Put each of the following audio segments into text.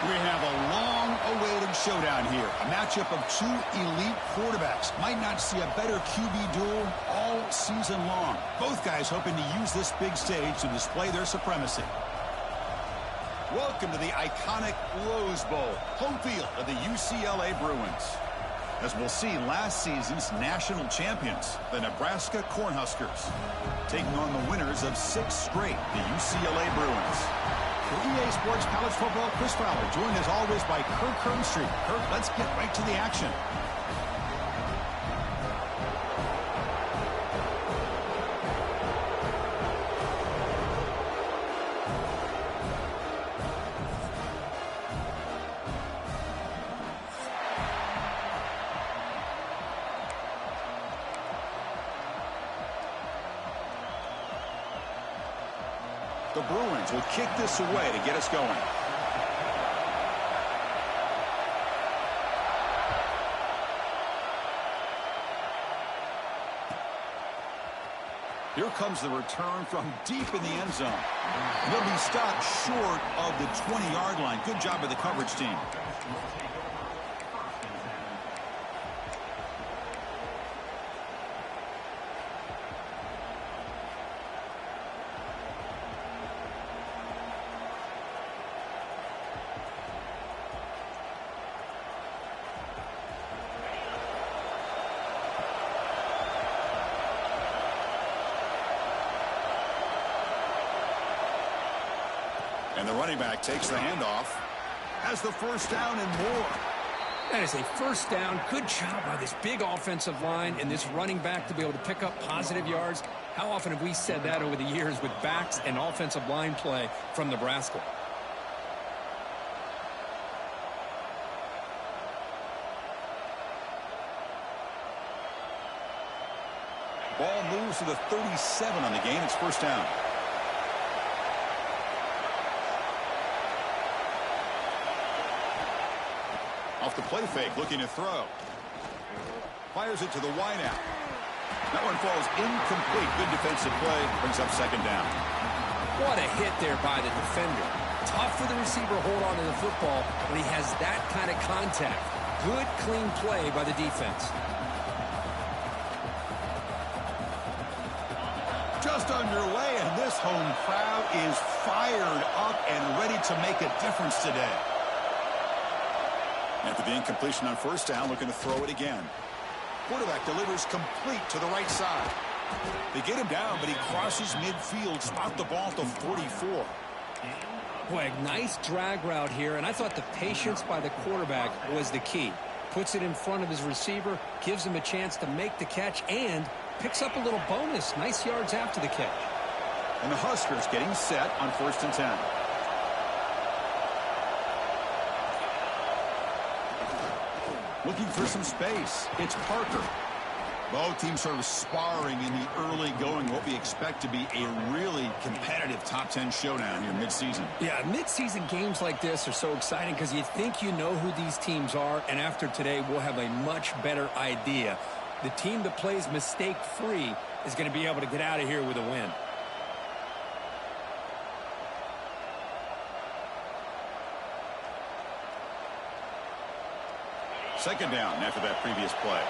We have a long-awaited showdown here. A matchup of two elite quarterbacks. Might not see a better QB duel all season long. Both guys hoping to use this big stage to display their supremacy. Welcome to the iconic Rose Bowl, home field of the UCLA Bruins. As we'll see, last season's national champions, the Nebraska Cornhuskers, taking on the winners of 6 straight, the UCLA Bruins. For EA Sports College Football, Chris Fowler, joined as always by Kirk Herbstreit. Kirk, let's get right to the action. The Bruins will kick this away to get us going. Here comes the return from deep in the end zone. He'll be stopped short of the 20-yard line. Good job by the coverage team. And the running back takes the handoff. Has the first down and more. That is a first down. Good job by this big offensive line and this running back to be able to pick up positive yards. How often have we said that over the years with backs and offensive line play from Nebraska? Ball moves to the 37 on the game. It's first down. Off the play fake, looking to throw. Fires it to the wideout. That one falls incomplete. Good defensive play. Brings up second down. What a hit there by the defender. Tough for the receiver to hold on to the football when he has that kind of contact. Good, clean play by the defense. Just underway, and this home crowd is fired up and ready to make a difference today. After the incompletion on first down, looking to throw it again. Quarterback delivers complete to the right side. They get him down, but he crosses midfield, spot the ball to 44. Boy, nice drag route here, and I thought the patience by the quarterback was the key. Puts it in front of his receiver, gives him a chance to make the catch, and picks up a little bonus. Nice yards after the catch. And the Huskers getting set on 1st and 10. Looking for some space. It's Parker. Both teams sort of sparring in the early going, what we expect to be a really competitive top 10 showdown here midseason. Yeah, midseason games like this are so exciting because you think you know who these teams are, and after today we'll have a much better idea. The team that plays mistake-free is going to be able to get out of here with a win. Second down after that previous play.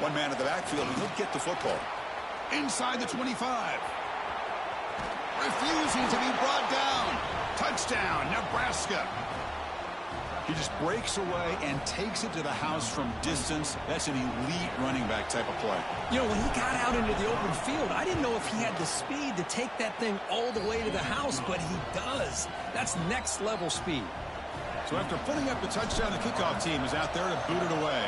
One man in the backfield, and he'll get the football. Inside the 25. Refusing to be brought down. Touchdown, Nebraska. He just breaks away and takes it to the house from distance. That's an elite running back type of play. You know, when he got out into the open field, I didn't know if he had the speed to take that thing all the way to the house, but he does. That's next level speed. So after putting up the touchdown, the kickoff team is out there to boot it away.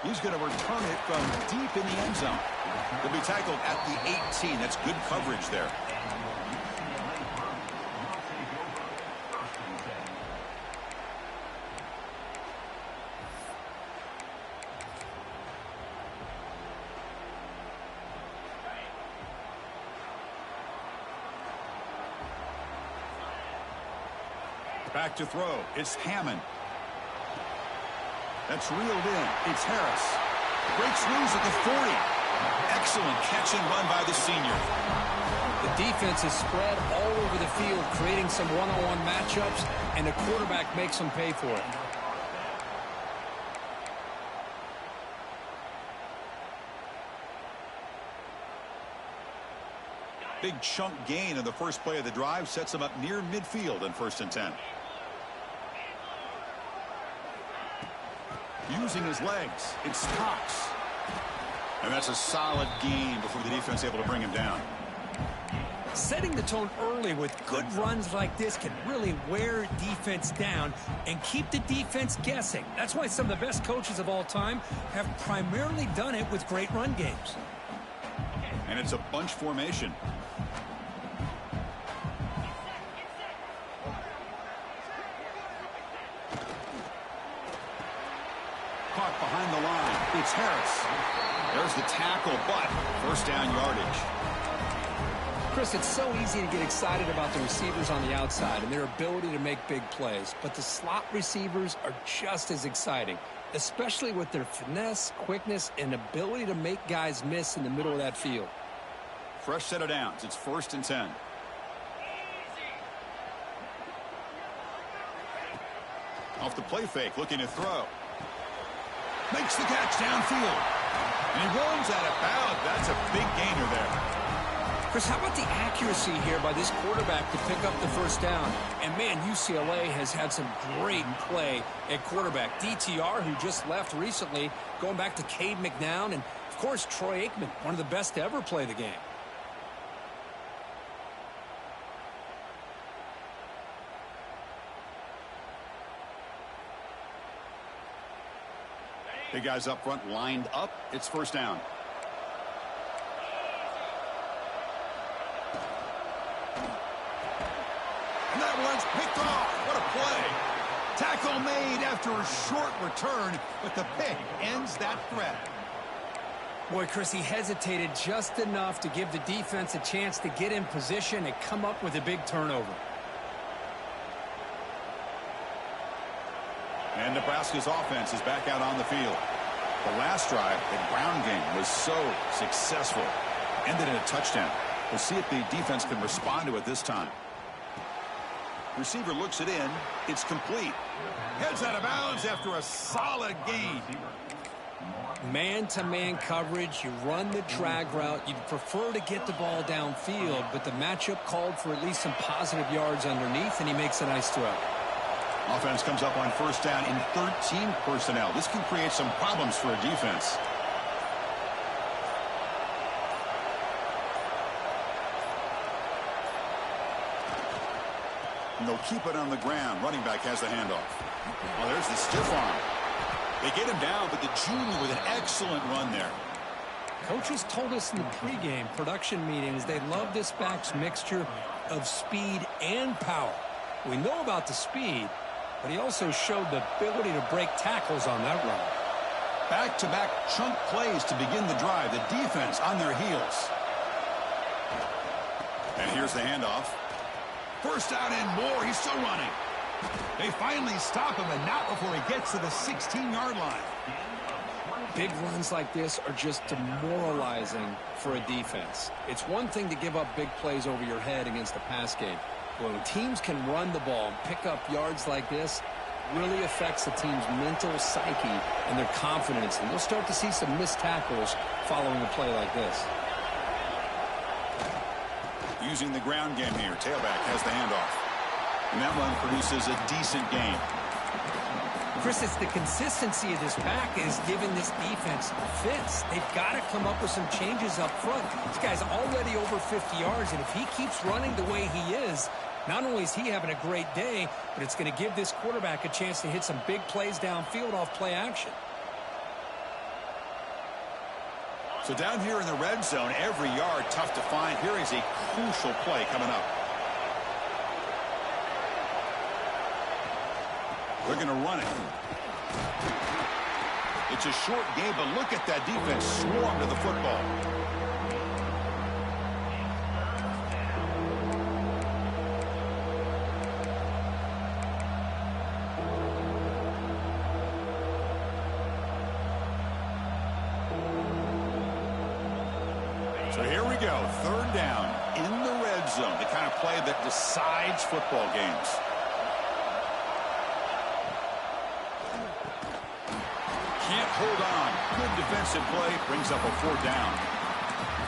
He's going to return it from deep in the end zone. He'll be tackled at the 18. That's good coverage there. Back to throw. It's Hammond. That's reeled in. It's Harris. Breaks loose at the 40. Excellent catch and run by the senior. The defense is spread all over the field, creating some one-on-one matchups, and the quarterback makes them pay for it. Big chunk gain in the first play of the drive sets him up near midfield in 1st and 10. Using his legs, it's Cox. And that's a solid gain before the defense able to bring him down. Setting the tone early with good runs like this can really wear defense down and keep the defense guessing. That's why some of the best coaches of all time have primarily done it with great run games. And it's a bunch formation. Caught behind the line. It's Harris. There's the tackle, but 1st down yardage. Chris, it's so easy to get excited about the receivers on the outside and their ability to make big plays, but the slot receivers are just as exciting, especially with their finesse, quickness, and ability to make guys miss in the middle of that field. Fresh set of downs. It's 1st and 10. Off the play fake, looking to throw. Makes the catch downfield. And he rolls out of bounds. That's a big gainer there. Chris, how about the accuracy here by this quarterback to pick up the 1st down? And, man, UCLA has had some great play at quarterback. DTR, who just left recently, going back to Cade McNown, and, of course, Troy Aikman, one of the best to ever play the game. Big guys up front lined up. It's 1st down. And that one's picked off. What a play. Tackle made after a short return, but the pick ends that threat. Boy, Chris, he hesitated just enough to give the defense a chance to get in position and come up with a big turnover. And Nebraska's offense is back out on the field. The last drive, the ground game, was so successful. Ended in a touchdown. We'll see if the defense can respond to it this time. Receiver looks it in. It's complete. Heads out of bounds after a solid gain. Man-to-man coverage, you run the drag route. You'd prefer to get the ball downfield, but the matchup called for at least some positive yards underneath, and he makes a nice throw. Offense comes up on 1st down in 13 personnel. This can create some problems for a defense. And they'll keep it on the ground. Running back has the handoff. Well, there's the stiff arm. They get him down, but the junior with an excellent run there. Coaches told us in the pregame production meetings they love this back's mixture of speed and power. We know about the speed, but he also showed the ability to break tackles on that run. Back-to-back chunk plays to begin the drive. The defense on their heels. And here's the handoff. 1st down and more. He's still running. They finally stop him, and not before he gets to the 16-yard line. Big runs like this are just demoralizing for a defense. It's one thing to give up big plays over your head against a pass game. When teams can run the ball and pick up yards like this, really affects the team's mental psyche and their confidence. And you'll start to see some missed tackles following a play like this. Using the ground game here. Tailback has the handoff. And that run produces a decent gain. Chris, it's the consistency of this back is giving this defense fits. They've got to come up with some changes up front. This guy's already over 50 yards, and if he keeps running the way he is, not only is he having a great day, but it's going to give this quarterback a chance to hit some big plays downfield off play action. So down here in the red zone, every yard tough to find. Here is a crucial play coming up. They're going to run it. It's a short game, but look at that defense swarm to the football. go. Third down in the red zone. The kind of play that decides football games. Can't hold on. Good defensive play. Brings up a 4th down.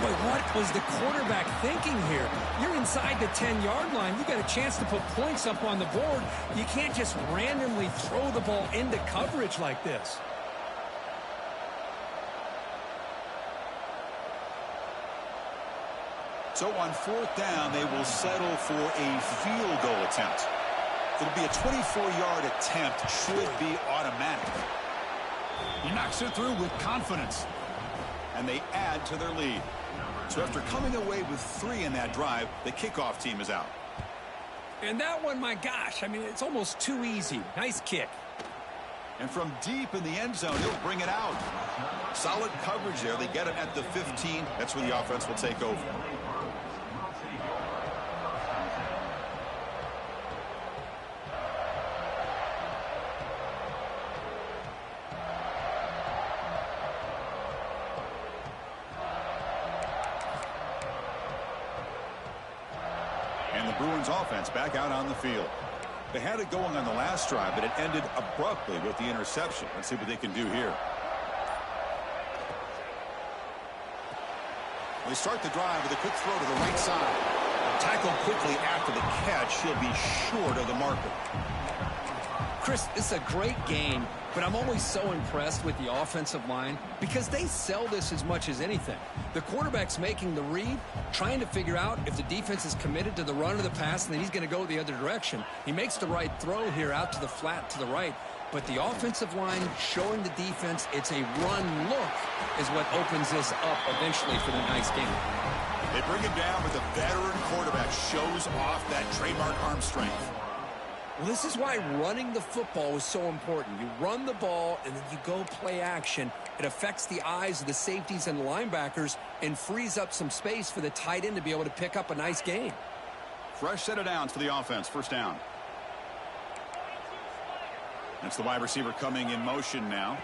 Boy, what was the quarterback thinking here? You're inside the 10-yard line. You got a chance to put points up on the board. You can't just randomly throw the ball into coverage like this. So on 4th down, they will settle for a field goal attempt. It'll be a 24-yard attempt. Should be automatic. He knocks it through with confidence. And they add to their lead. So after coming away with 3 in that drive, the kickoff team is out. And that one, my gosh, I mean, it's almost too easy. Nice kick. And from deep in the end zone, he'll bring it out. Solid coverage there. They get it at the 15. That's where the offense will take over. And the Bruins offense back out on the field. They had it going on the last drive, but it ended abruptly with the interception. Let's see what they can do here. They start the drive with a quick throw to the right side. Tackled quickly after the catch. He'll be short of the marker. Chris, this is a great game, but I'm always so impressed with the offensive line because they sell this as much as anything. The quarterback's making the read, trying to figure out if the defense is committed to the run or the pass, and then he's going to go the other direction. He makes the right throw here out to the flat to the right, but the offensive line showing the defense it's a run look is what opens this up eventually for the nice game. They bring him down, but the veteran quarterback shows off that trademark arm strength. Well, this is why running the football is so important. You run the ball, and then you go play action. It affects the eyes of the safeties and linebackers and frees up some space for the tight end to be able to pick up a nice game. Fresh set of downs for the offense. First down. That's the wide receiver coming in motion now.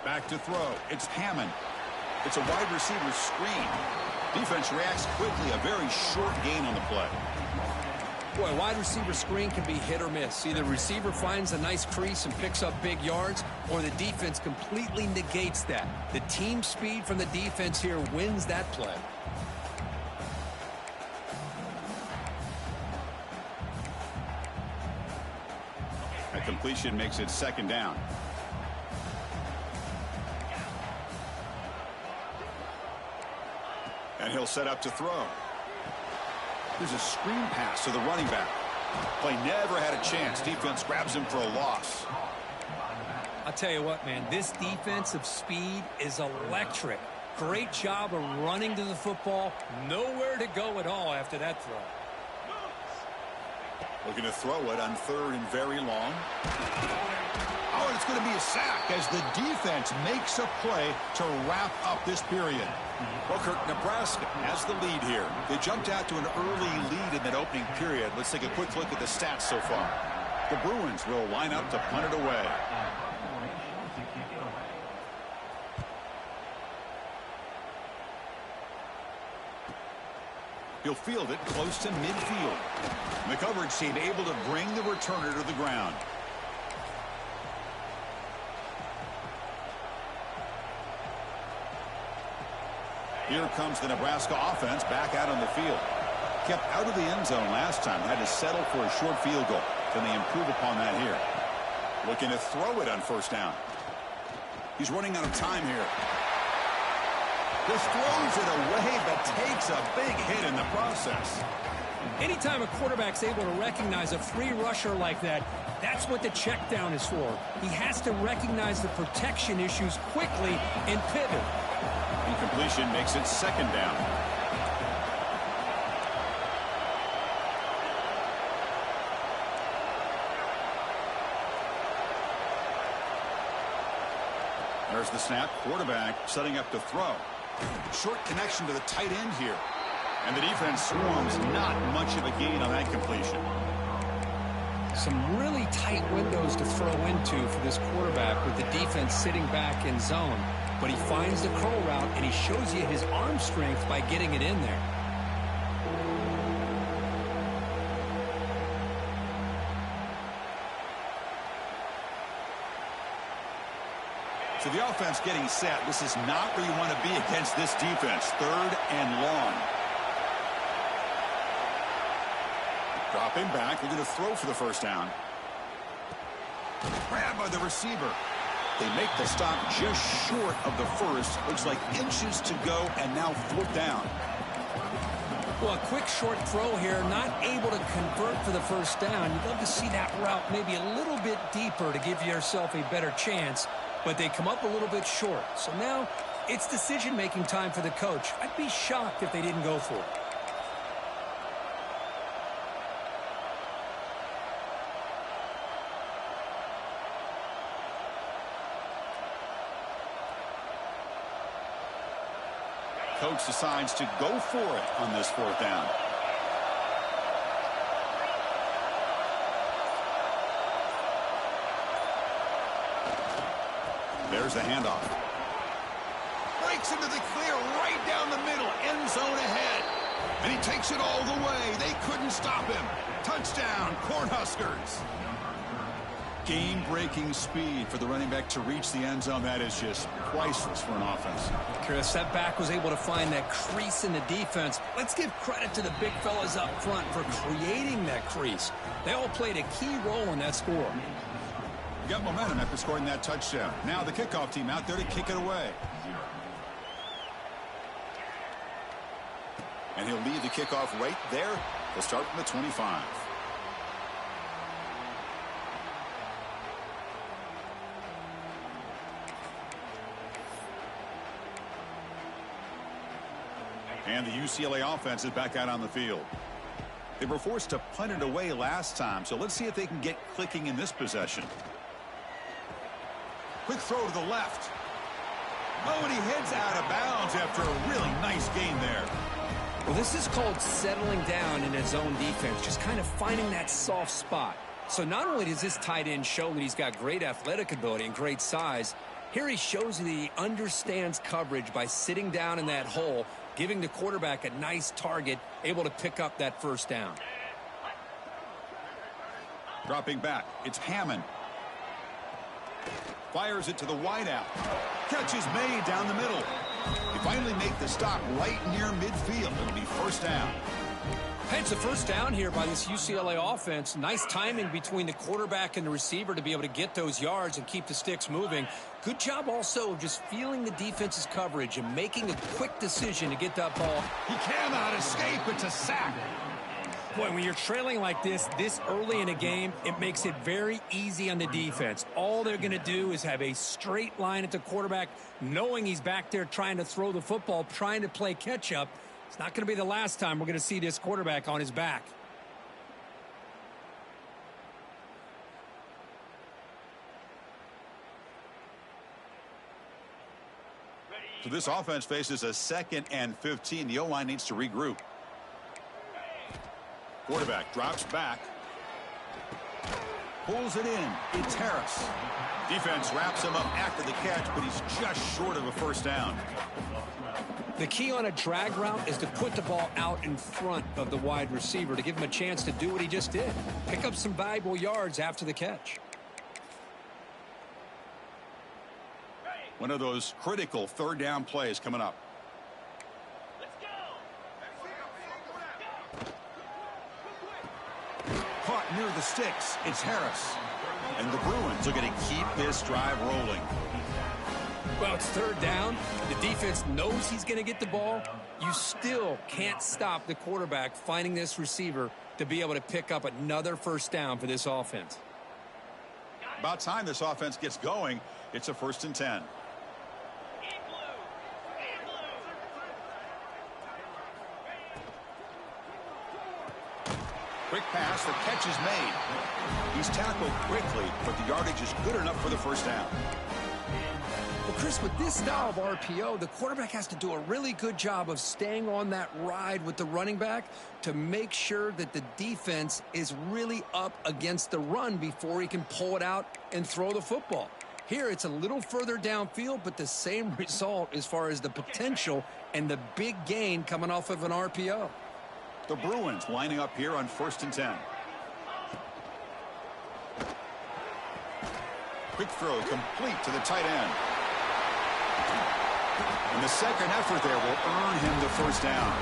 Back to throw. It's Hammond. It's a wide receiver screen. Defense reacts quickly. A very short gain on the play. Boy, wide receiver screen can be hit or miss. Either receiver finds a nice crease and picks up big yards, or the defense completely negates that. The team speed from the defense here wins that play. That completion makes it 2nd down. And he'll set up to throw. There's a screen pass to the running back. Play never had a chance. Defense grabs him for a loss. I'll tell you what, man, this defensive speed is electric. Great job of running to the football. Nowhere to go at all after that throw. Looking to throw it on 3rd and very long. Oh, and it's going to be a sack as the defense makes a play to wrap up this period. Well, Kirk, Nebraska has the lead here. They jumped out to an early lead in that opening period. Let's take a quick look at the stats so far. The Bruins will line up to punt it away. He'll field it close to midfield. The coverage team able to bring the returner to the ground. Here comes the Nebraska offense back out on the field. Kept out of the end zone last time. Had to settle for a short field goal. Can they improve upon that here? Looking to throw it on 1st down. He's running out of time here. Just throws it away, but takes a big hit in the process. Anytime a quarterback's able to recognize a free rusher like that, that's what the check down is for. He has to recognize the protection issues quickly and pivot. Incompletion makes it 2nd down. There's the snap. Quarterback setting up to throw. Short connection to the tight end here. And the defense swarms. Not much of a gain on that completion. Some really tight windows to throw into for this quarterback with the defense sitting back in zone. but he finds the curl route, and he shows you his arm strength by getting it in there. So the offense getting set. This is not where you want to be against this defense. 3rd and long. Dropping back, looking to throw for the first down. Grabbed by the receiver. They make the stop just short of the first. Looks like inches to go, and now 4th down. Well, a quick short throw here, not able to convert for the first down. You'd love to see that route maybe a little bit deeper to give yourself a better chance, but they come up a little bit short. So now it's decision-making time for the coach. I'd be shocked if they didn't go for it. Coach decides to go for it on this 4th down. There's the handoff. Breaks into the clear right down the middle. End zone ahead. And he takes it all the way. They couldn't stop him. Touchdown, Cornhuskers. Game-breaking speed for the running back to reach the end zone. That is just priceless for an offense. Chris, that back was able to find that crease in the defense. Let's give credit to the big fellas up front for creating that crease. They all played a key role in that score. Got momentum after scoring that touchdown. Now the kickoff team out there to kick it away. And he'll lead the kickoff right there. He'll start from the 25. And the UCLA offense is back out on the field. They were forced to punt it away last time, so let's see if they can get clicking in this possession. Quick throw to the left. Oh, and he heads out of bounds after a really nice gain there. Well, this is called settling down in his own defense, just kind of finding that soft spot. So not only does this tight end show that he's got great athletic ability and great size, here he shows that he understands coverage by sitting down in that hole, giving the quarterback a nice target, able to pick up that first down. Dropping back, it's Hammond. Fires it to the wideout. Catch is made down the middle. They finally make the stop right near midfield. It'll be first down. Hey, it's a first down here by this UCLA offense. Nice timing between the quarterback and the receiver to be able to get those yards and keep the sticks moving. Good job also of just feeling the defense's coverage and making a quick decision to get that ball. He cannot escape. It's a sack. Boy, when you're trailing like this early in a game, it makes it very easy on the defense. All they're going to do is have a straight line at the quarterback, knowing he's back there trying to throw the football, trying to play catch-up. It's not going to be the last time we're going to see this quarterback on his back. So this offense faces a 2nd and 15. The O-line needs to regroup. Quarterback drops back. Pulls it in. It's Harris. Defense wraps him up after the catch, but he's just short of a first down. The key on a drag route is to put the ball out in front of the wide receiver to give him a chance to do what he just did. Pick up some valuable yards after the catch. One of those critical 3rd down plays coming up. Caught near the sticks. It's Harris. And the Bruins are going to keep this drive rolling. Well, it's 3rd down. The defense knows he's going to get the ball. You still can't stop the quarterback finding this receiver to be able to pick up another first down for this offense. About time this offense gets going. It's a 1st and 10. Quick pass, the catch is made. He's tackled quickly, but the yardage is good enough for the first down. Well, Chris, with this style of RPO, the quarterback has to do a really good job of staying on that ride with the running back to make sure that the defense is really up against the run before he can pull it out and throw the football. Here, it's a little further downfield, but the same result as far as the potential and the big gain coming off of an RPO. The Bruins lining up here on 1st and 10. Quick throw complete to the tight end. And the second effort there will earn him the first down.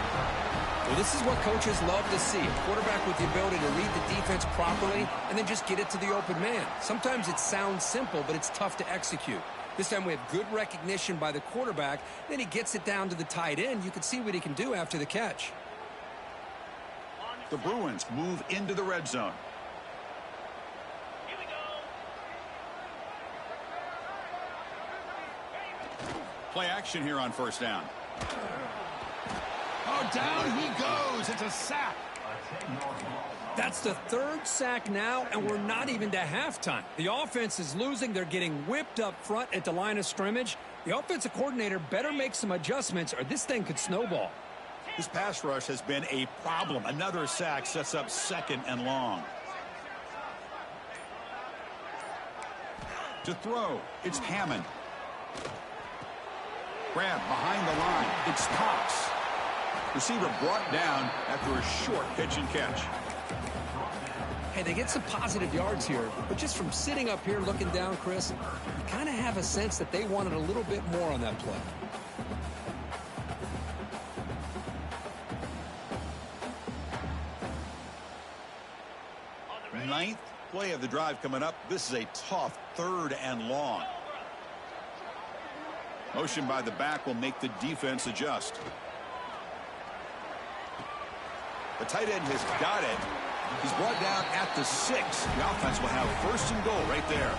Well, this is what coaches love to see. A quarterback with the ability to read the defense properly and then just get it to the open man. Sometimes it sounds simple, but it's tough to execute. This time we have good recognition by the quarterback. Then he gets it down to the tight end. You can see what he can do after the catch. The Bruins move into the red zone. Play action here on 1st down. Oh, down he goes. It's a sack. That's the 3rd sack now, and we're not even to halftime. The offense is losing. They're getting whipped up front at the line of scrimmage. The offensive coordinator better make some adjustments, or this thing could snowball. This pass rush has been a problem. Another sack sets up 2nd and long. To throw, it's Hammond. Grab behind the line. It's Cox. Receiver brought down after a short pitch and catch. Hey, they get some positive yards here, but just from sitting up here looking down, Chris, you kind of have a sense that they wanted a little bit more on that play. Ninth play of the drive coming up. This is a tough 3rd and long. Motion by the back will make the defense adjust. The tight end has got it. He's brought down at the 6. The offense will have 1st and goal right there.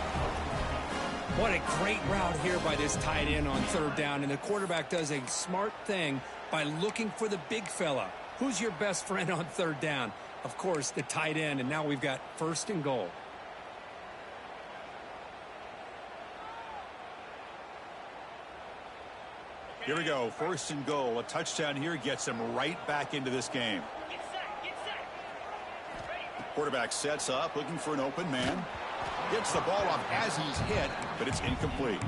What a great route here by this tight end on 3rd down, and the quarterback does a smart thing by looking for the big fella. Who's your best friend on 3rd down? Of course, the tight end, and now we've got 1st and goal. Here we go, 1st and goal. A touchdown here gets him right back into this game. Quarterback sets up, looking for an open man. Gets the ball off as he's hit, but it's incomplete.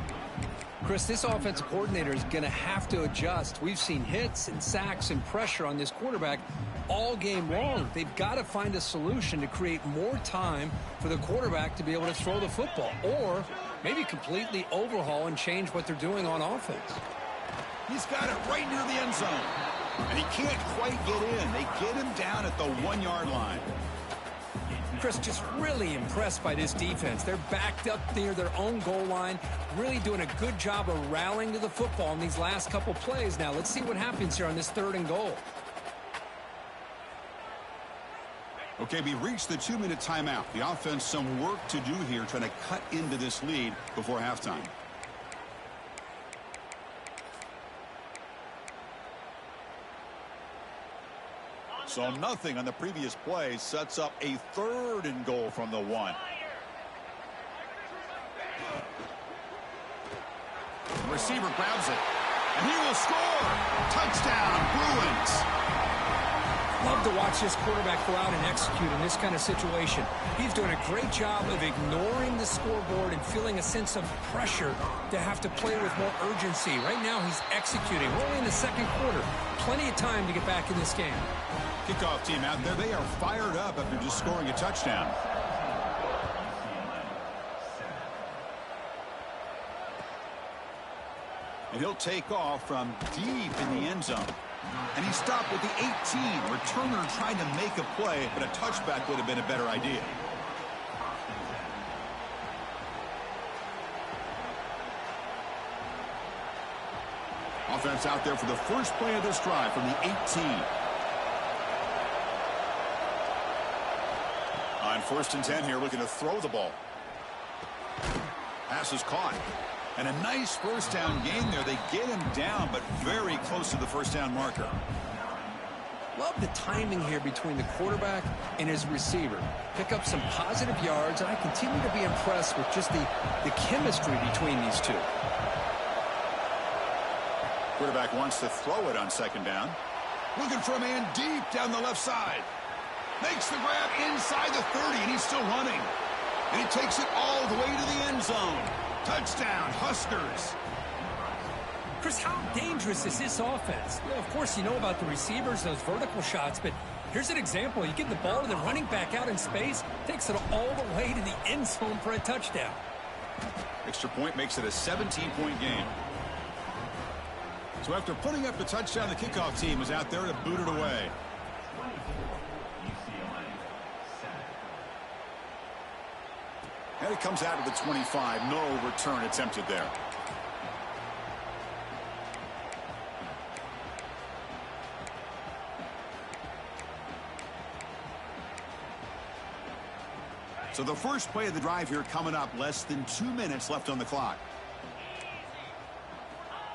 Chris, this offensive coordinator is going to have to adjust. We've seen hits and sacks and pressure on this quarterback all game long. They've got to find a solution to create more time for the quarterback to be able to throw the football, or maybe completely overhaul and change what they're doing on offense. He's got it right near the end zone, and he can't quite get in. They get him down at the 1-yard line. Chris, just really impressed by this defense. They're backed up near their own goal line, really doing a good job of rallying to the football in these last couple plays. Now, let's see what happens here on this 3rd and goal. Okay, we reached the 2-minute timeout. The offense some work to do here, trying to cut into this lead before halftime. So nothing on the previous play sets up a 3rd and goal from the 1. The receiver grabs it, and he will score. Touchdown, Bruins. Love to watch this quarterback go out and execute in this kind of situation. He's doing a great job of ignoring the scoreboard and feeling a sense of pressure to have to play with more urgency. Right now, he's executing. We're only in the 2nd quarter. Plenty of time to get back in this game. Kickoff team out there. They are fired up after just scoring a touchdown. And he'll take off from deep in the end zone. And he stopped with the 18. Returner trying to make a play, but a touchback would have been a better idea. Offense out there for the first play of this drive from the 18. On 1st and 10 here, looking to throw the ball. Pass is caught. And a nice 1st down gain there. They get him down, but very close to the 1st down marker. Love the timing here between the quarterback and his receiver. Pick up some positive yards, and I continue to be impressed with just the chemistry between these two. Quarterback wants to throw it on 2nd down. Looking for a man deep down the left side. Makes the grab inside the 30, and he's still running. And he takes it all the way to the end zone. Touchdown, Huskers. Chris, how dangerous is this offense? Well, of course, you know about the receivers, those vertical shots, but here's an example. You get the ball to the running back out in space, takes it all the way to the end zone for a touchdown. Extra point makes it a 17-point game. So after putting up the touchdown, the kickoff team is out there to boot it away. And it comes out of the 25. No return attempted there. So the first play of the drive here coming up, less than 2 minutes left on the clock.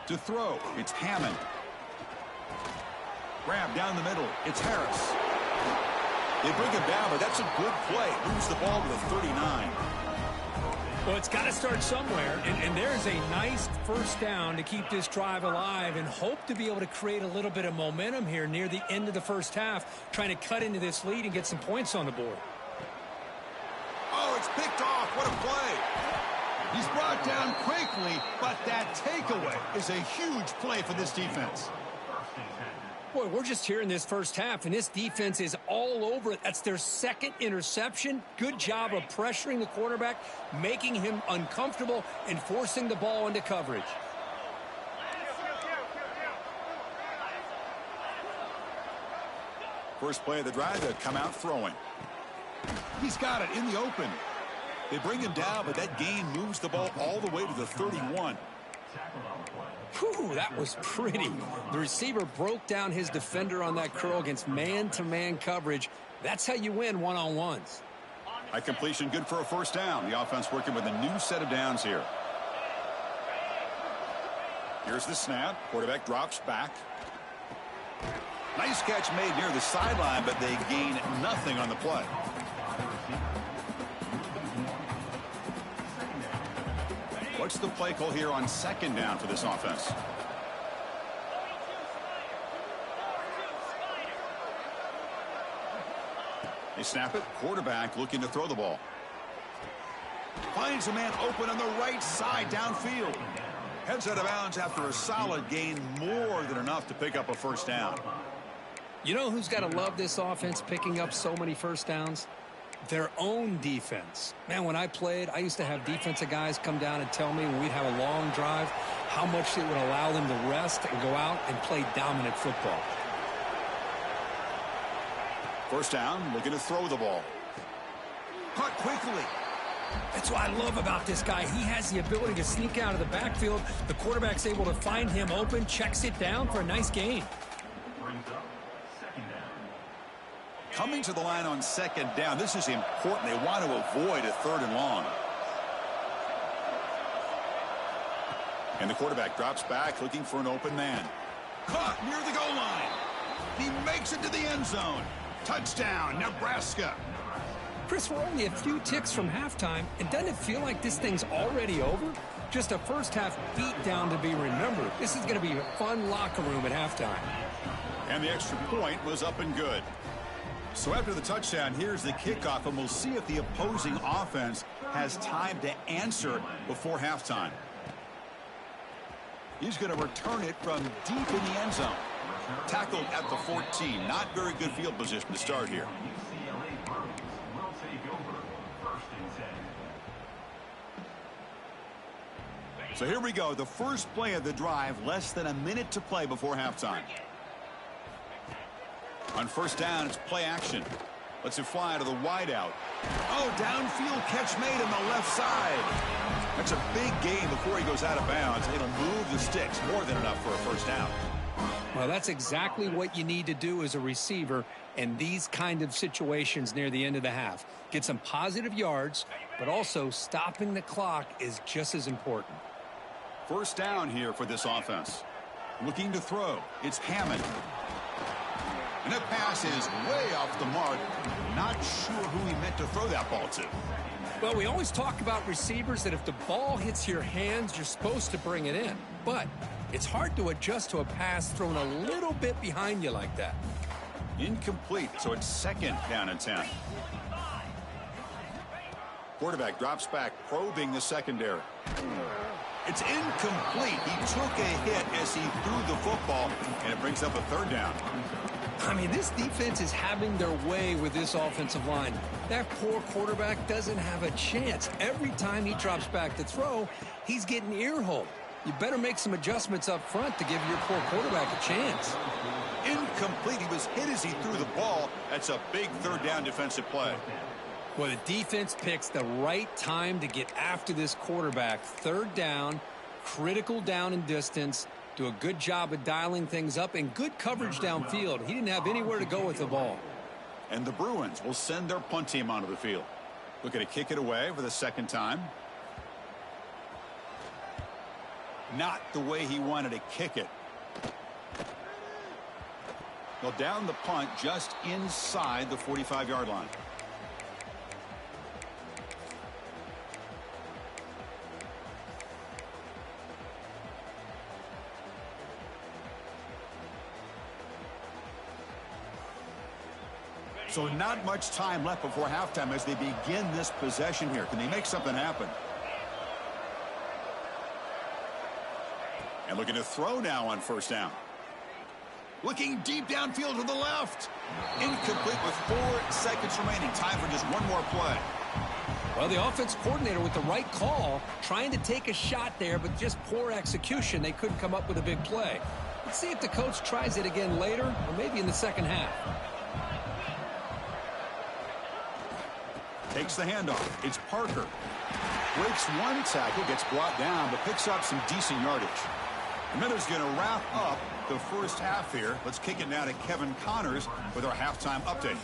To throw, it's Hammond. Grab down the middle, it's Harris. They bring him down, but that's a good play. Moves the ball to the 39. Well, it's got to start somewhere, and there's a nice first down to keep this drive alive and hope to be able to create a little bit of momentum here near the end of the first half, trying to cut into this lead and get some points on the board. Oh, it's picked off. What a play. He's brought down quickly, but that takeaway is a huge play for this defense. Boy, we're just here in this first half, and this defense is all over it. That's their second interception. Good job of pressuring the quarterback, making him uncomfortable, and forcing the ball into coverage. First play of the drive, they'll come out throwing. He's got it in the open. They bring him down, but that gain moves the ball all the way to the 31. Whew, that was pretty. The receiver broke down his defender on that curl against man-to-man coverage. That's how you win one-on-ones. High completion, good for a first down. The offense working with a new set of downs here. Here's the snap. Quarterback drops back. Nice catch made near the sideline, but they gain nothing on the play. What's the play call here on second down for this offense? They snap it. Quarterback looking to throw the ball. Finds a man open on the right side downfield. Heads out of bounds after a solid gain, more than enough to pick up a first down. You know who's got to love this offense picking up so many first downs? Their own defense. Man, when I played, I used to have defensive guys come down and tell me when we'd have a long drive how much it would allow them to rest and go out and play dominant football. First down, looking to throw the ball. Caught quickly. That's what I love about this guy. He has the ability to sneak out of the backfield. The quarterback's able to find him open, checks it down for a nice gain. Coming to the line on second down. This is important. They want to avoid a third and long. And the quarterback drops back looking for an open man. Caught near the goal line. He makes it to the end zone. Touchdown, Nebraska. Chris, we're only a few ticks from halftime, and doesn't it feel like this thing's already over? Just a first-half beatdown to be remembered. This is going to be a fun locker room at halftime. And the extra point was up and good. So after the touchdown, here's the kickoff, and we'll see if the opposing offense has time to answer before halftime. He's going to return it from deep in the end zone. Tackled at the 14. Not very good field position to start here. So here we go. The first play of the drive, less than a minute to play before halftime. On first down, it's play action. Lets it fly to the wideout. Oh, downfield catch made on the left side. That's a big gain before he goes out of bounds. It'll move the sticks, more than enough for a first down. Well, that's exactly what you need to do as a receiver in these kind of situations near the end of the half. Get some positive yards, but also stopping the clock is just as important. First down here for this offense. Looking to throw. It's Hammond. And that pass is way off the mark. Not sure who he meant to throw that ball to. Well, we always talk about receivers that if the ball hits your hands, you're supposed to bring it in. But it's hard to adjust to a pass thrown a little bit behind you like that. Incomplete, so it's second down and 10. Quarterback drops back, probing the secondary. It's incomplete. He took a hit as he threw the football, and it brings up a third down. I mean, this defense is having their way with this offensive line. That poor quarterback doesn't have a chance. Every time he drops back to throw, he's getting ear-holed. You better make some adjustments up front to give your poor quarterback a chance. Incomplete. He was hit as he threw the ball. That's a big third down defensive play. Well, the defense picks the right time to get after this quarterback. Third down, critical down and distance. Do a good job of dialing things up and good coverage downfield. He didn't have anywhere to go with the ball. And the Bruins will send their punt team onto the field. Looking to kick it away for the second time. Not the way he wanted to kick it. Well, down the punt just inside the 45-yard line. So not much time left before halftime as they begin this possession here. Can they make something happen? And looking to throw now on first down. Looking deep downfield to the left. Incomplete with 4 seconds remaining. Time for just one more play. Well, the offense coordinator with the right call, trying to take a shot there, but just poor execution. They couldn't come up with a big play. Let's see if the coach tries it again later or maybe in the second half. Takes the handoff. It's Parker. Breaks one tackle, gets brought down, but picks up some decent yardage. The Miners going to wrap up the first half here. Let's kick it now to Kevin Connors with our halftime update.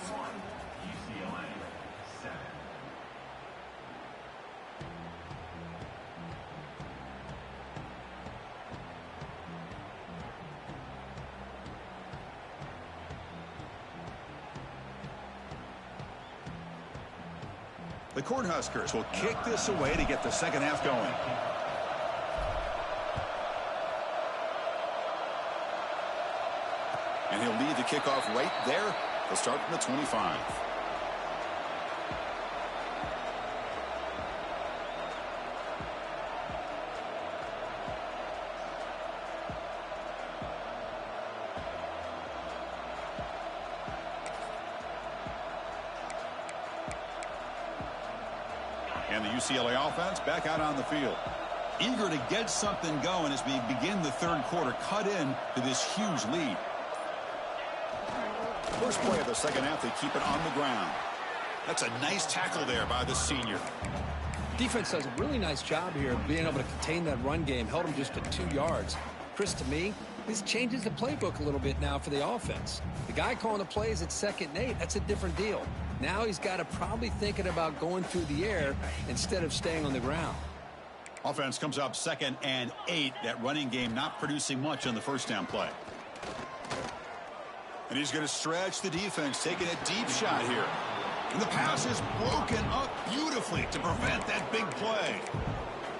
The Cornhuskers will kick this away to get the second half going. And he'll lead the kickoff right there. They'll start from the 25. And the UCLA offense back out on the field. Eager to get something going as we begin the third quarter. Cut in to this huge lead. First play of the second half, they keep it on the ground. That's a nice tackle there by the senior. Defense does a really nice job here of being able to contain that run game. Held him just to 2 yards. Chris, to me, this changes the playbook a little bit now for the offense. The guy calling the plays at 2nd and 8, that's a different deal. Now he's got to probably thinking about going through the air instead of staying on the ground. Offense comes up 2nd and 8. That running game not producing much on the first down play. And he's going to stretch the defense, taking a deep shot here. And the pass is broken up beautifully to prevent that big play.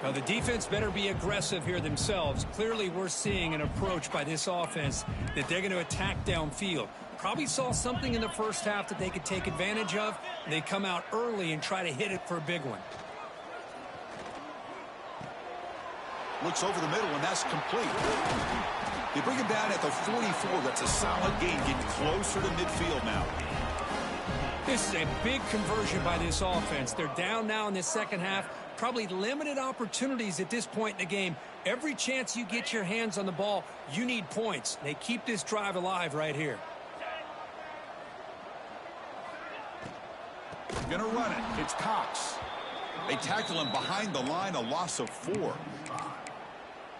Now the defense better be aggressive here themselves. Clearly we're seeing an approach by this offense that they're going to attack downfield. Probably saw something in the first half that they could take advantage of. They come out early and try to hit it for a big one. Looks over the middle, and that's complete. They bring him down at the 44. That's a solid gain, getting closer to midfield now. This is a big conversion by this offense. They're down now in the second half. Probably limited opportunities at this point in the game. Every chance you get your hands on the ball, you need points. They keep this drive alive right here. Gonna run it. It's Cox. They tackle him behind the line, a loss of 4.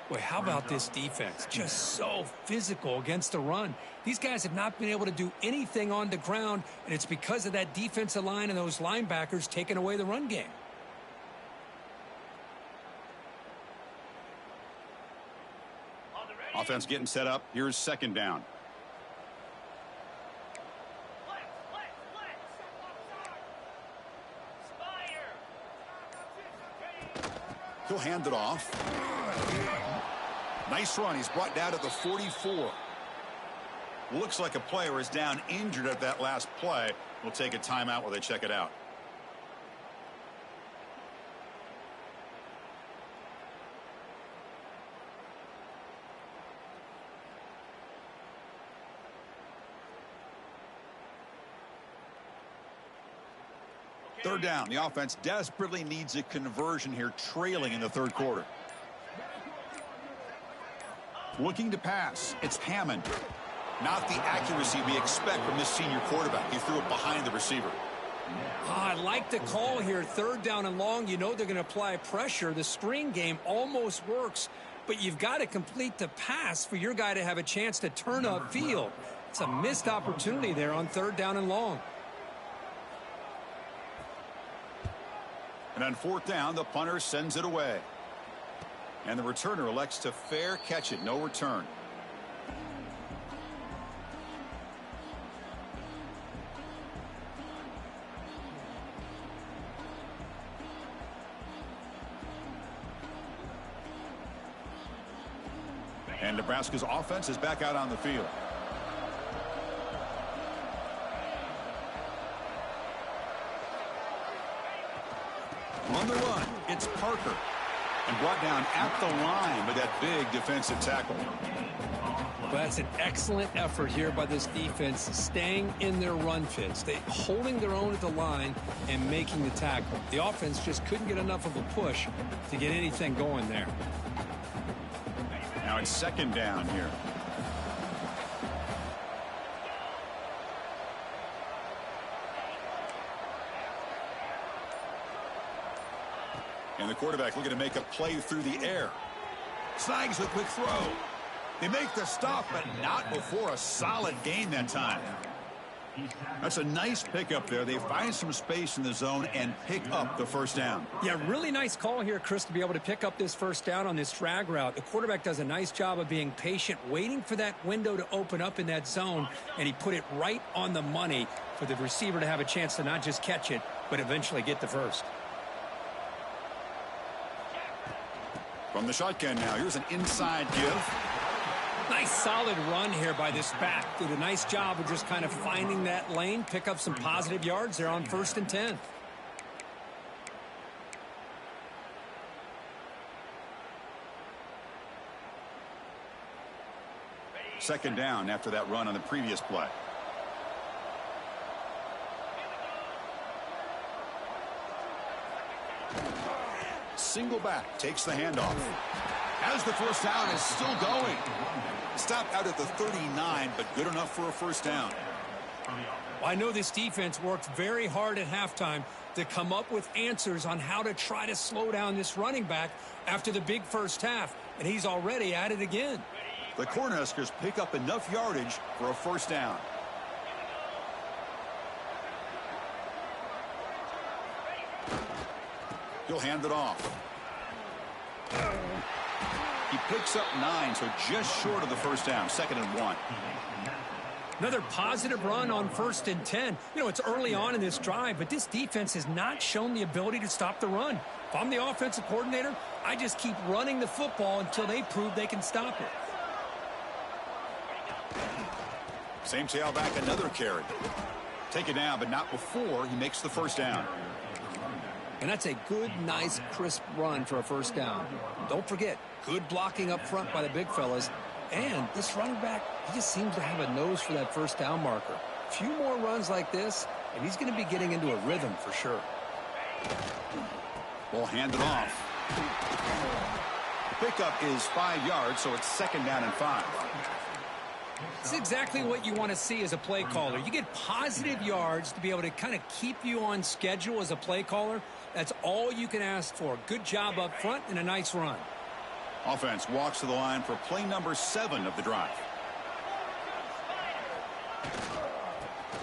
Boy, how about this defense? Just so physical against the run. These guys have not been able to do anything on the ground, and it's because of that defensive line and those linebackers taking away the run game. Offense getting set up. Here's 2nd down. He'll hand it off. Nice run. He's brought down at the 44. Looks like a player is down injured at that last play. We'll take a timeout while they check it out. Third down. The offense desperately needs a conversion here, trailing in the third quarter. Looking to pass. It's Hammond. Not the accuracy we expect from this senior quarterback. He threw it behind the receiver. I like the call here. Third down and long. You know they're going to apply pressure. The screen game almost works, but you've got to complete the pass for your guy to have a chance to turn upfield. It's a missed opportunity there on third down and long. And on fourth down, the punter sends it away. And the returner elects to fair catch it. No return. And Nebraska's offense is back out on the field. On the run, it's Parker. And brought down at the line with that big defensive tackle. Well, that's an excellent effort here by this defense, staying in their run fits. They holding their own at the line and making the tackle. The offense just couldn't get enough of a push to get anything going there. Now it's second down here. And the quarterback looking to make a play through the air. Snags a quick throw. They make the stop, but not before a solid gain that time. That's a nice pickup there. They find some space in the zone and pick up the first down. Yeah, really nice call here, Chris, to be able to pick up this first down on this drag route. The quarterback does a nice job of being patient, waiting for that window to open up in that zone, and he put it right on the money for the receiver to have a chance to not just catch it, but eventually get the first. From the shotgun now, here's an inside give. Nice solid run here by this back. Did a nice job of just kind of finding that lane, pick up some positive yards there on 1st and 10. Second down after that run on the previous play. Single back, takes the handoff. Has the first down, is still going. Stopped out at the 39, but good enough for a first down. Well, I know this defense worked very hard at halftime to come up with answers on how to try to slow down this running back after the big first half, and he's already at it again. The Cornhuskers pick up enough yardage for a first down. He'll hand it off. He picks up 9, so just short of the first down. 2nd and 1. Another positive run on 1st and 10. You know, it's early on in this drive, but this defense has not shown the ability to stop the run. If I'm the offensive coordinator, I just keep running the football until they prove they can stop it. Same tailback, another carry. Take it down, but not before he makes the first down. And that's a good, nice, crisp run for a first down. Don't forget, good blocking up front by the big fellas. And this running back, he just seems to have a nose for that first down marker. A few more runs like this, and he's going to be getting into a rhythm for sure. Ball handed off. The pickup is 5 yards, so it's 2nd down and 5. It's exactly what you want to see as a play caller. You get positive yards to be able to kind of keep you on schedule as a play caller. That's all you can ask for. Good job up front and a nice run. Offense walks to the line for play number 7 of the drive.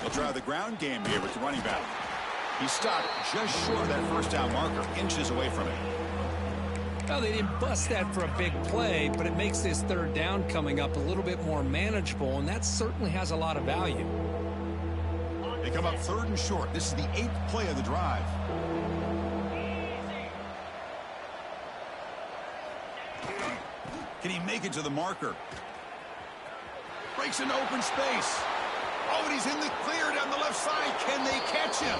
They'll try the ground game here with the running back. He stopped just short of that first down marker, inches away from it. Well, they didn't bust that for a big play, but it makes this third down coming up a little bit more manageable, and that certainly has a lot of value. They come up 3rd and short. This is the 8th play of the drive. Can he make it to the marker? Breaks into open space. Oh, and he's in the clear down the left side. Can they catch him?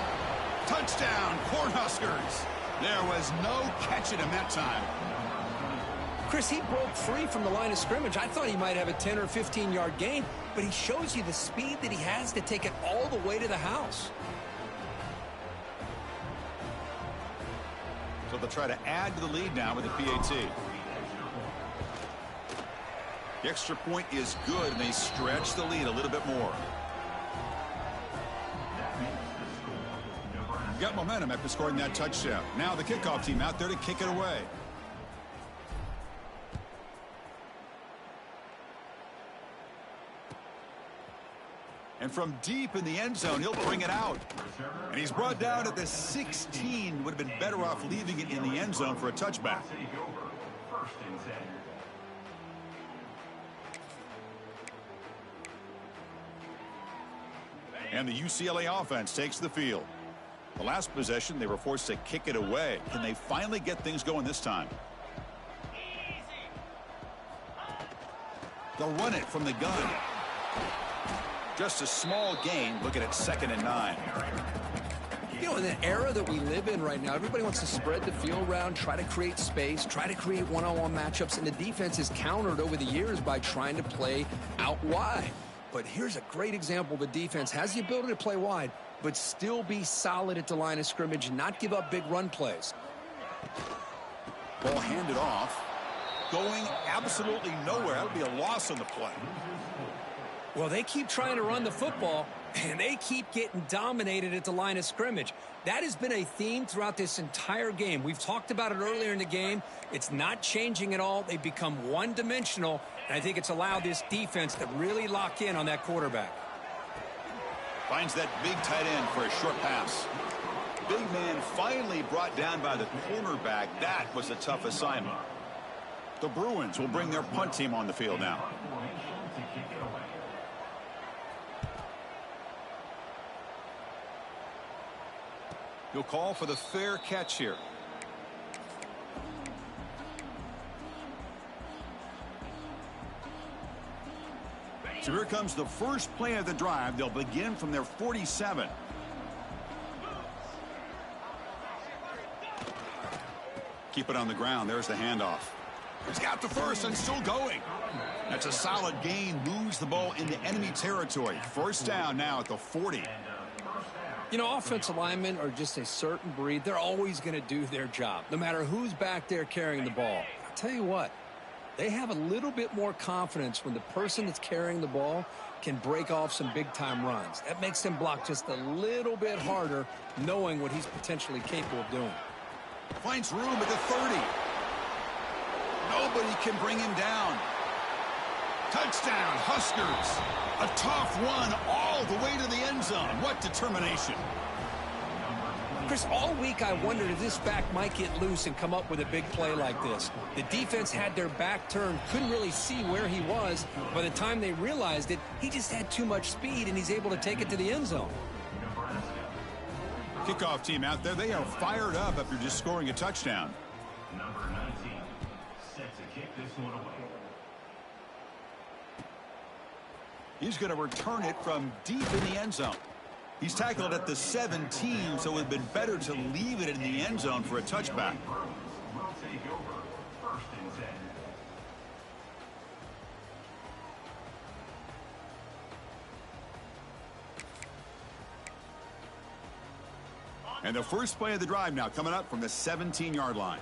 Touchdown, Cornhuskers. There was no catching him that time. Chris, he broke free from the line of scrimmage. I thought he might have a 10 or 15-yard gain, but he shows you the speed that he has to take it all the way to the house. So they'll try to add to the lead now with the PAT. The extra point is good, and they stretch the lead a little bit more. Got momentum after scoring that touchdown. Now the kickoff team out there to kick it away. And from deep in the end zone, he'll bring it out. And he's brought down at the 16. Would have been better off leaving it in the end zone for a touchback. And the UCLA offense takes the field. The last possession, they were forced to kick it away. Can they finally get things going this time? They'll run it from the gun. Just a small gain. Looking at 2nd and 9. You know, in the era that we live in right now, everybody wants to spread the field around, try to create space, try to create one-on-one matchups, and the defense is countered over the years by trying to play out wide. But here's a great example. The defense has the ability to play wide, but still be solid at the line of scrimmage and not give up big run plays. Ball handed off. Going absolutely nowhere. That'll be a loss on the play. Well, they keep trying to run the football, and they keep getting dominated at the line of scrimmage. That has been a theme throughout this entire game. We've talked about it earlier in the game. It's not changing at all. They've become one-dimensional, and I think it's allowed this defense to really lock in on that quarterback. Finds that big tight end for a short pass. Big man finally brought down by the cornerback. That was a tough assignment. The Bruins will bring their punt team on the field now. He'll call for the fair catch here. So here comes the first play of the drive. They'll begin from their 47. Keep it on the ground. There's the handoff. He's got the first and still going. That's a solid gain. Moves the ball into enemy territory. First down now at the 40. You know, offensive linemen are just a certain breed. They're always going to do their job, no matter who's back there carrying the ball. I'll tell you what, they have a little bit more confidence when the person that's carrying the ball can break off some big-time runs. That makes them block just a little bit harder, knowing what he's potentially capable of doing. Finds room at the 30. Nobody can bring him down. Touchdown, Huskers. A tough one all the way to the end zone. What determination. Chris, all week I wondered if this back might get loose and come up with a big play like this. The defense had their back turned, couldn't really see where he was. By the time they realized it, he just had too much speed, and he's able to take it to the end zone. Kickoff team out there, they are fired up after just scoring a touchdown. Number 19, set to kick this one away. He's going to return it from deep in the end zone. He's tackled at the 17, so it would have been better to leave it in the end zone for a touchback. Will take over 1st and 10. And the first play of the drive now coming up from the 17-yard line.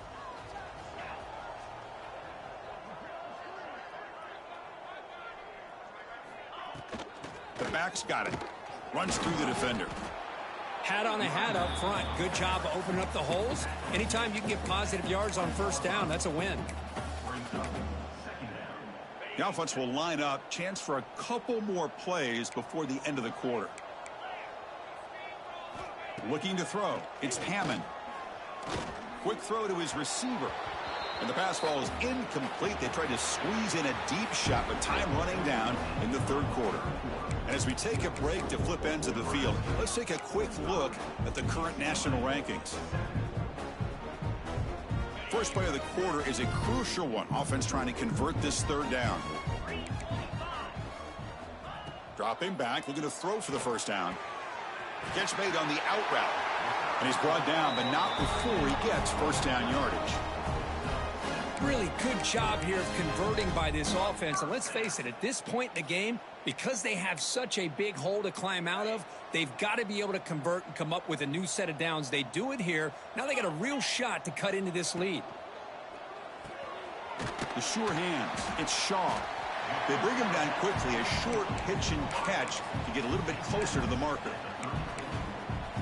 The back's got it. Runs through the defender. Hat on a hat up front. Good job of opening up the holes. Anytime you can get positive yards on first down, that's a win. The offense will line up. Chance for a couple more plays before the end of the quarter. Looking to throw. It's Hammond. Quick throw to his receiver. And the pass ball is incomplete. They tried to squeeze in a deep shot, but time running down in the third quarter. And as we take a break to flip ends of the field, let's take a quick look at the current national rankings. First play of the quarter is a crucial one. Offense trying to convert this third down. Dropping back, looking to throw for the first down. Catch made on the out route. And he's brought down, but not before he gets first down yardage. Really Good job here of converting by this offense. And let's face it, at this point in the game, because they have such a big hole to climb out of, they've got to be able to convert and come up with a new set of downs. They do it here. Now they got a real shot to cut into this lead. The sure hands. It's Shaw. They bring him down quickly. A short pitch and catch to get a little bit closer to the marker.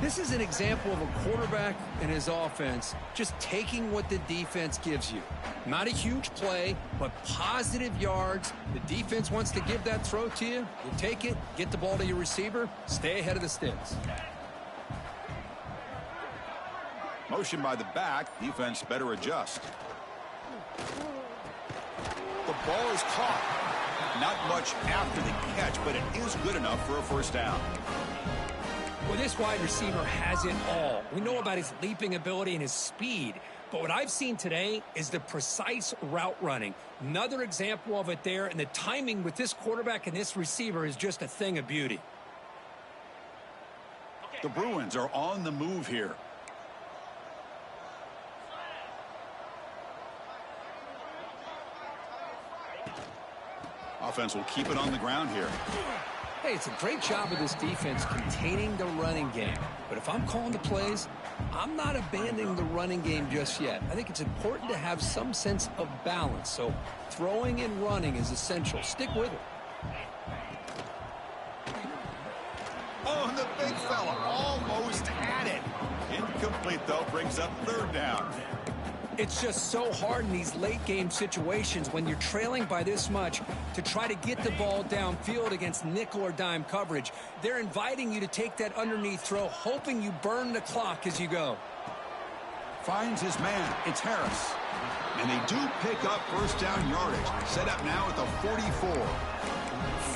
This is an example of a quarterback and his offense just taking what the defense gives you. Not a huge play, but positive yards. The defense wants to give that throw to you. You take it, get the ball to your receiver, stay ahead of the sticks. Motion by the back. Defense better adjust. The ball is caught. Not much after the catch, but it is good enough for a first down. Well, this wide receiver has it all. We know about his leaping ability and his speed, but what I've seen today is the precise route running. Another example of it there, and the timing with this quarterback and this receiver is just a thing of beauty. The Bruins are on the move here. Offense will keep it on the ground here. Hey, it's a great job of this defense containing the running game. But if I'm calling the plays, I'm not abandoning the running game just yet. I think it's important to have some sense of balance. So throwing and running is essential. Stick with it. Oh, and the big fella almost had it. Incomplete, though, brings up third down. It's just so hard in these late-game situations when you're trailing by this much to try to get the ball downfield against nickel or dime coverage. They're inviting you to take that underneath throw, hoping you burn the clock as you go. Finds his man. It's Harris. And they do pick up first down yardage. Set up now at the 44.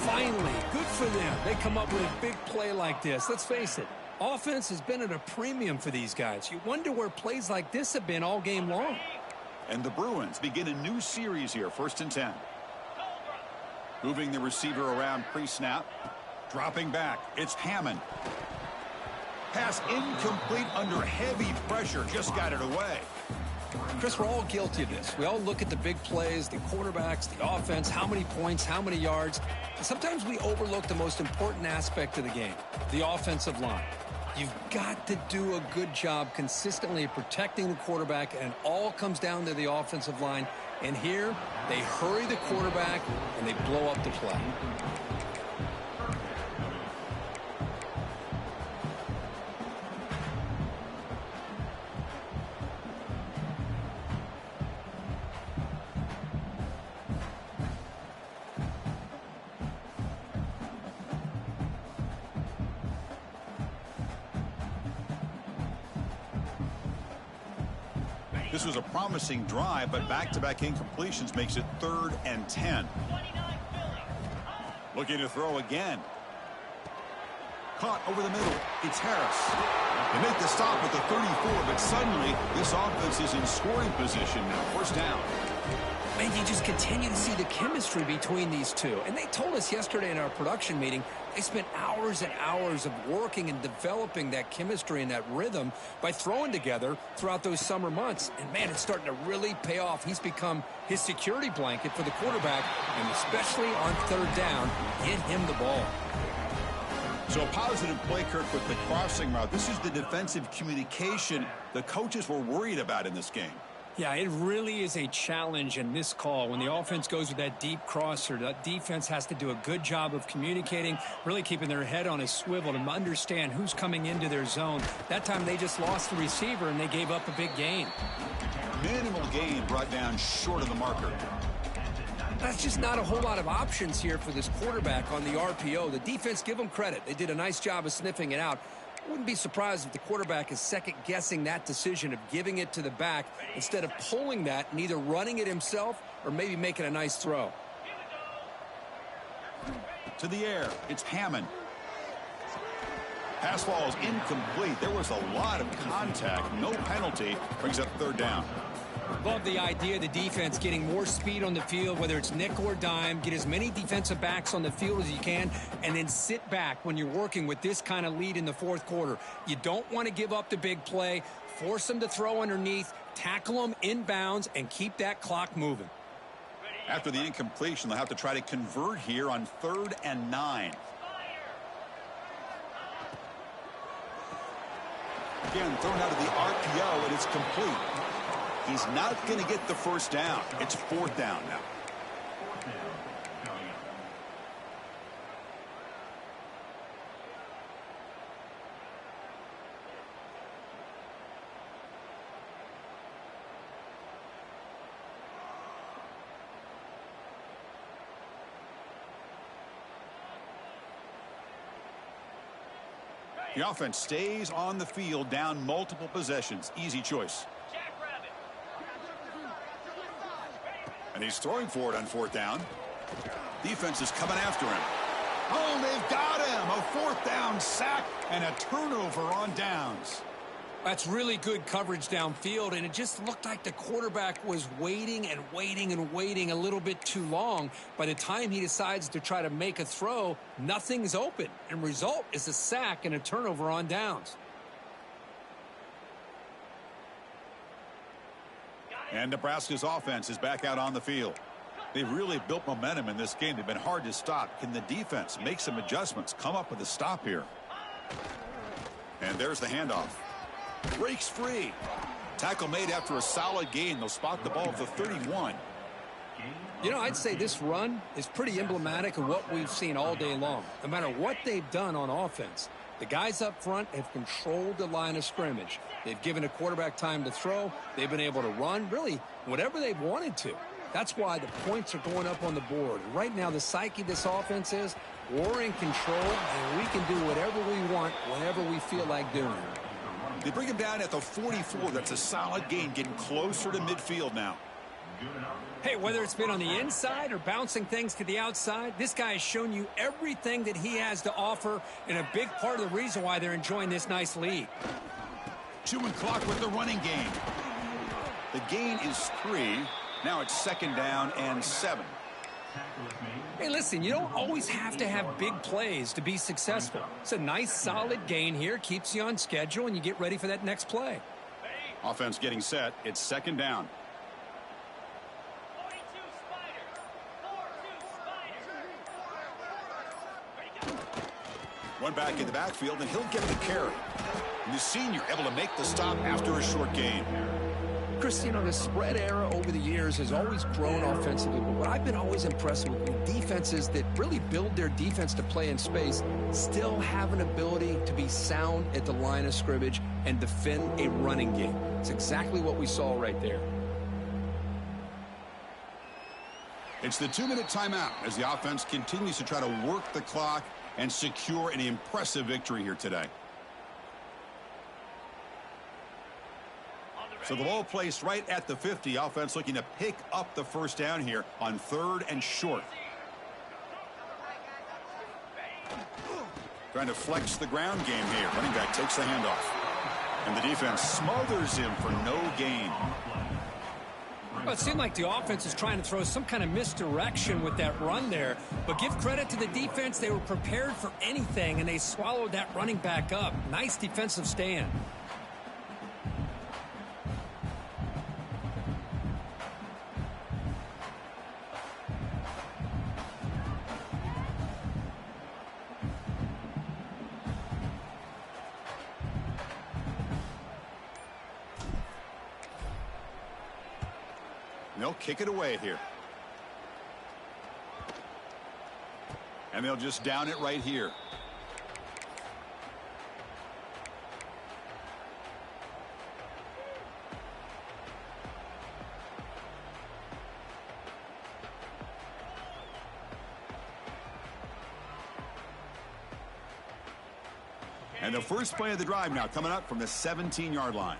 Finally, good for them. They come up with a big play like this. Let's face it. Offense has been at a premium for these guys. You wonder where plays like this have been all game long. And the Bruins begin a new series here, 1st and 10. Moving the receiver around pre-snap. Dropping back. It's Hammond. Pass incomplete under heavy pressure. Just got it away. Chris, we're all guilty of this. We all look at the big plays, the quarterbacks, the offense, how many points, how many yards. And sometimes we overlook the most important aspect of the game, the offensive line. You've got to do a good job consistently of protecting the quarterback, and it all comes down to the offensive line. And here, they hurry the quarterback, and they blow up the play. This was a promising drive, but back-to-back incompletions makes it 3rd and 10. Looking to throw again. Caught over the middle. It's Harris. They make the stop at the 34, but suddenly this offense is in scoring position now. First down. Man, you just continue to see the chemistry between these two. And they told us yesterday in our production meeting, they spent hours and hours of working and developing that chemistry and that rhythm by throwing together throughout those summer months. And, man, it's starting to really pay off. He's become his security blanket for the quarterback, and especially on 3rd down, get him the ball. So a positive play, Kirk, with the crossing route. This is the defensive communication the coaches were worried about in this game. Yeah, it really is a challenge in this call. When the offense goes with that deep crosser, that defense has to do a good job of communicating, really keeping their head on a swivel to understand who's coming into their zone. That time they just lost the receiver and they gave up a big gain. Minimal gain brought down short of the marker. That's just not a whole lot of options here for this quarterback on the RPO. The defense, give them credit. They did a nice job of sniffing it out. Wouldn't be surprised if the quarterback is second-guessing that decision of giving it to the back instead of pulling that and either running it himself or maybe making a nice throw. To the air, it's Hammond. Pass ball is incomplete. There was a lot of contact. No penalty. Brings up 3rd down. Love the idea of the defense getting more speed on the field, whether it's nickel or dime, get as many defensive backs on the field as you can, and then sit back when you're working with this kind of lead in the 4th quarter. You don't want to give up the big play, force them to throw underneath, Tackle them inbounds and keep that clock moving. After the incompletion, they'll have to try to convert here on 3rd and 9. Again, thrown out of the RPO, and it's complete. He's not going to get the first down. It's 4th down now. The offense stays on the field, down multiple possessions. Easy choice. And he's throwing for it on 4th down. Defense is coming after him. Oh, they've got him. A 4th down sack and a turnover on downs. That's really good coverage downfield, and it just looked like the quarterback was waiting and waiting and waiting a little bit too long. By the time he decides to try to make a throw, nothing's open, and result is a sack and a turnover on downs. And Nebraska's offense is back out on the field. They've really built momentum in this game. They've been hard to stop. Can the defense make some adjustments, come up with a stop here? And there's the handoff. Breaks free. Tackle made after a solid gain. They'll spot the ball at the 31. You know, I'd say this run is pretty emblematic of what we've seen all day long. No matter what they've done on offense, the guys up front have controlled the line of scrimmage. They've given a quarterback time to throw. They've been able to run, really, whatever they've wanted to. That's why the points are going up on the board. Right now, the psyche of this offense is we're in control, and we can do whatever we want whenever we feel like doing it. They bring him down at the 44. That's a solid gain, getting closer to midfield now. Hey, whether it's been on the inside or bouncing things to the outside, this guy has shown you everything that he has to offer, and a big part of the reason why they're enjoying this nice lead. Chewing clock with the running game. The gain is 3. Now it's 2nd down and 7. Hey, listen, you don't always have to have big plays to be successful. It's a nice, solid gain here. Keeps you on schedule, and you get ready for that next play. Offense getting set. It's 2nd down. One back in the backfield, and he'll get the carry. And the senior able to make the stop after a short gain. Chris, you know, the spread era over the years has always grown offensively, but what I've been always impressed with defenses that really build their defense to play in space still have an ability to be sound at the line of scrimmage and defend a running game. It's exactly what we saw right there. It's the 2-minute timeout as the offense continues to try to work the clock and secure an impressive victory here today. So the ball placed right at the 50. Offense looking to pick up the first down here on 3rd and short. Trying to flex the ground game here. Running back takes the handoff. And the defense smothers him for no gain. Well, it seemed like the offense is trying to throw some kind of misdirection with that run there. But give credit to the defense. They were prepared for anything, and they swallowed that running back up. Nice defensive stand. They'll kick it away here. And they'll just down it right here. And the first play of the drive now coming up from the 17-yard line.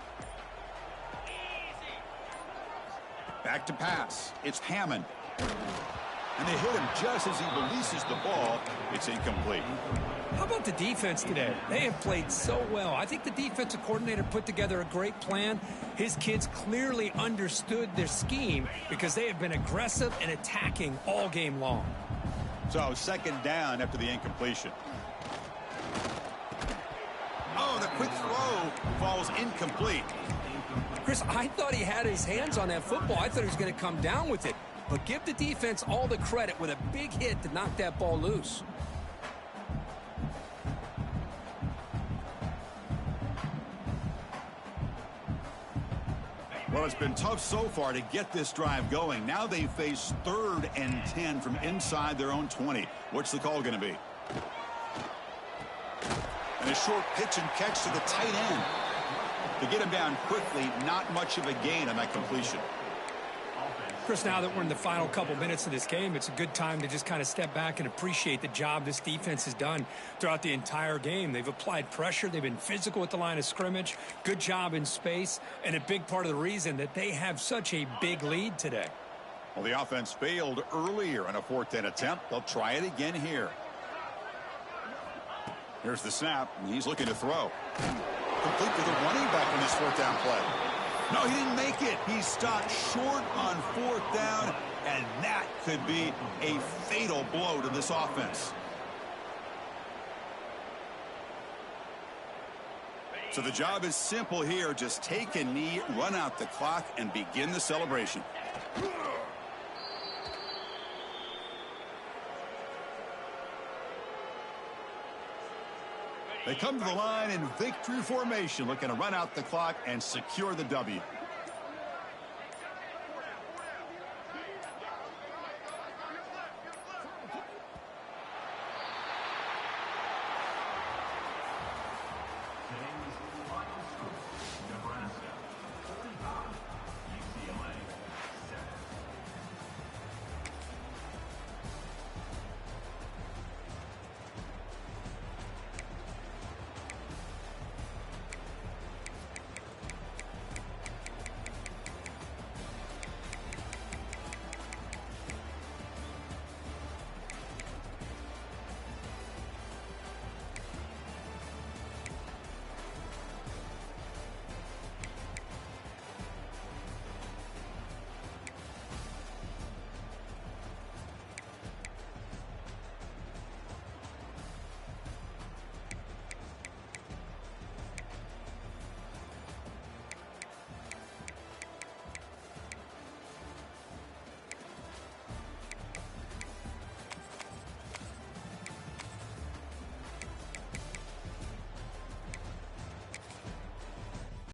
Back to pass. It's Hammond. And they hit him just as he releases the ball. It's incomplete. How about the defense today? They have played so well. I think the defensive coordinator put together a great plan. His kids clearly understood their scheme because they have been aggressive and attacking all game long. So 2nd down after the incompletion. Oh, the quick throw falls incomplete. Chris, I thought he had his hands on that football. I thought he was going to come down with it. But give the defense all the credit with a big hit to knock that ball loose. Well, it's been tough so far to get this drive going. Now they face 3rd and 10 from inside their own 20. What's the call going to be? And a short pitch and catch to the tight end. To get him down quickly, not much of a gain on that completion. Chris, now that we're in the final couple minutes of this game, it's a good time to just kind of step back and appreciate the job this defense has done throughout the entire game. They've applied pressure. They've been physical at the line of scrimmage. Good job in space, and a big part of the reason that they have such a big lead today. Well, the offense failed earlier on a 4th and attempt. They'll try it again here. Here's the snap, and he's looking to throw. Complete to the running back on this 4th down play. No, he didn't make it. He stopped short on 4th down, and that could be a fatal blow to this offense. So the job is simple here. Just take a knee, run out the clock, and begin the celebration. They come to the line in victory formation, looking to run out the clock and secure the W.